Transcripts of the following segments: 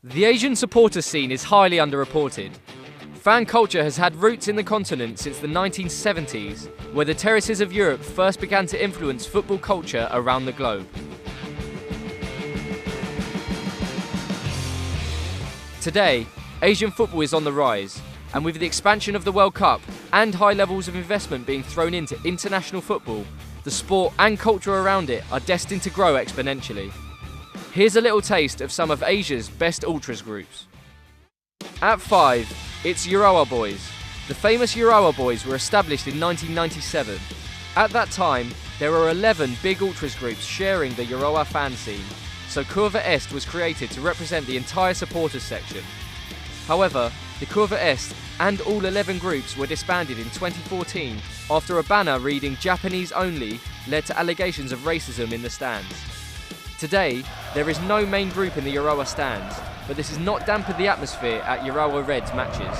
The Asian supporter scene is highly underreported. Fan culture has had roots in the continent since the 1970s, where the terraces of Europe first began to influence football culture around the globe. Today, Asian football is on the rise, and with the expansion of the World Cup and high levels of investment being thrown into international football, the sport and culture around it are destined to grow exponentially. Here's a little taste of some of Asia's best ultras groups. At 5, it's Urawa Boys. The famous Urawa Boys were established in 1997. At that time, there were 11 big ultras groups sharing the Urawa fan scene, so Curva was created to represent the entire supporters section. However, the Curva and all 11 groups were disbanded in 2014 after a banner reading Japanese only led to allegations of racism in the stands. Today, there is no main group in the Urawa stands, but this has not dampened the atmosphere at Urawa Reds matches.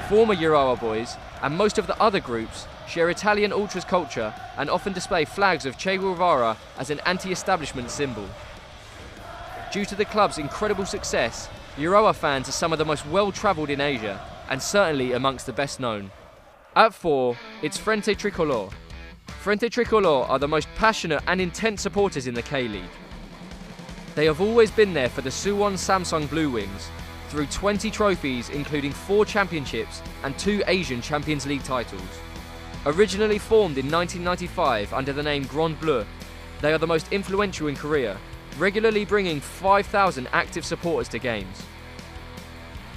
Former Urawa Boys and most of the other groups share Italian ultras culture and often display flags of Che Guevara as an anti-establishment symbol. Due to the club's incredible success, Urawa fans are some of the most well-travelled in Asia and certainly amongst the best known. At 4, it's Frente Tricolor. Frente Tricolor are the most passionate and intense supporters in the K-League. They have always been there for the Suwon Samsung Blue Wings, through 20 trophies including 4 championships and 2 Asian Champions League titles. Originally formed in 1995 under the name Grand Bleu, they are the most influential in Korea, regularly bringing 5,000 active supporters to games.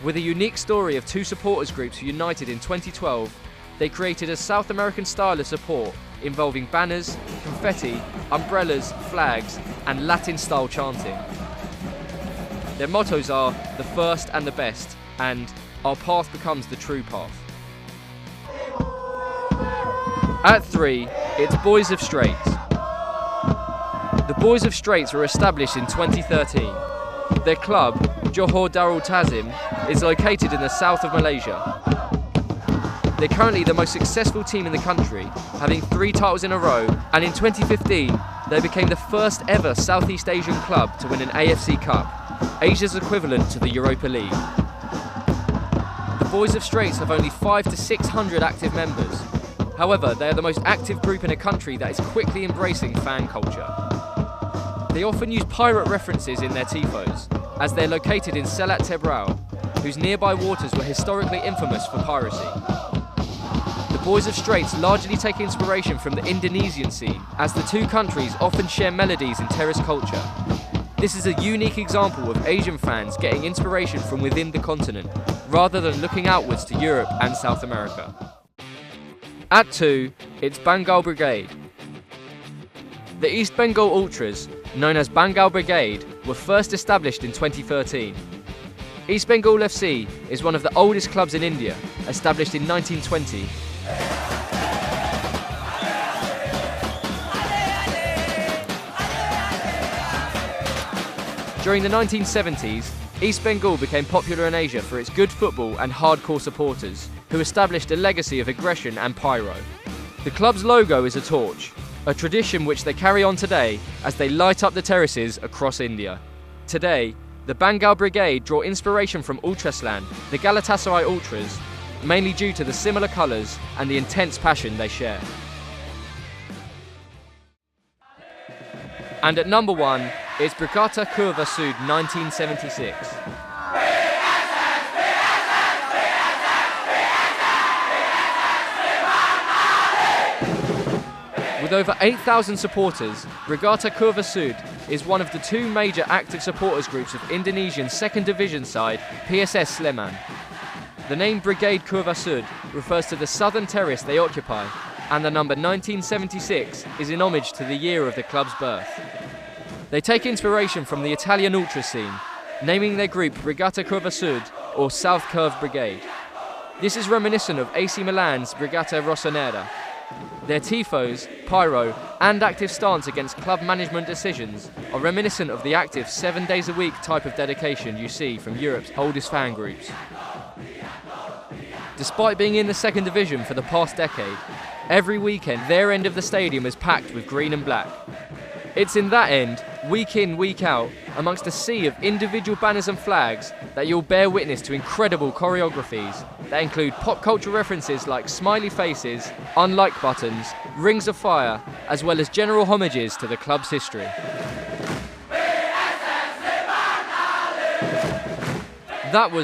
With a unique story of 2 supporters groups united in 2012, they created a South American style of support involving banners, confetti, umbrellas, flags, and Latin-style chanting. Their mottos are the first and the best, and our path becomes the true path. At 3, it's Boys of Straits. The Boys of Straits were established in 2013. Their club, Johor Darul Tazim, is located in the south of Malaysia. They're currently the most successful team in the country, having 3 titles in a row, and in 2015 they became the first ever Southeast Asian club to win an AFC Cup, Asia's equivalent to the Europa League. The Boys of Straits have only 500 to 600 active members. However, they are the most active group in a country that is quickly embracing fan culture. They often use pirate references in their tifos, as they're located in Selat Tebrau, whose nearby waters were historically infamous for piracy. The Boys of Straits largely take inspiration from the Indonesian scene, as the 2 countries often share melodies in terrace culture. This is a unique example of Asian fans getting inspiration from within the continent, rather than looking outwards to Europe and South America. At 2, it's Bangal Brigade. The East Bengal Ultras, known as Bangal Brigade, were first established in 2013. East Bengal FC is one of the oldest clubs in India, established in 1920. During the 1970s, East Bengal became popular in Asia for its good football and hardcore supporters, who established a legacy of aggression and pyro. The club's logo is a torch, a tradition which they carry on today as they light up the terraces across India. Today, the Bangal Brigade draw inspiration from Ultrasland, the Galatasaray Ultras, mainly due to the similar colours and the intense passion they share. And at number 1, it's Brigata Curva Sud 1976. With over 8,000 supporters, Brigata Curva Sud is one of the 2 major active supporters groups of Indonesian 2nd Division side PSS Sleman. The name Brigade Curva Sud refers to the southern terrace they occupy, and the number 1976 is in homage to the year of the club's birth. They take inspiration from the Italian ultra scene, naming their group Brigata Curva Sud or South Curve Brigade. This is reminiscent of AC Milan's Brigata Rossonera. Their tifos, pyro, and active stance against club management decisions are reminiscent of the active 7 days a week type of dedication you see from Europe's oldest fan groups. Despite being in the 2nd Division for the past decade, every weekend their end of the stadium is packed with green and black. It's in that end week in, week out, amongst a sea of individual banners and flags, that you'll bear witness to incredible choreographies that include pop culture references like smiley faces, unlike buttons, rings of fire, as well as general homages to the club's history. That was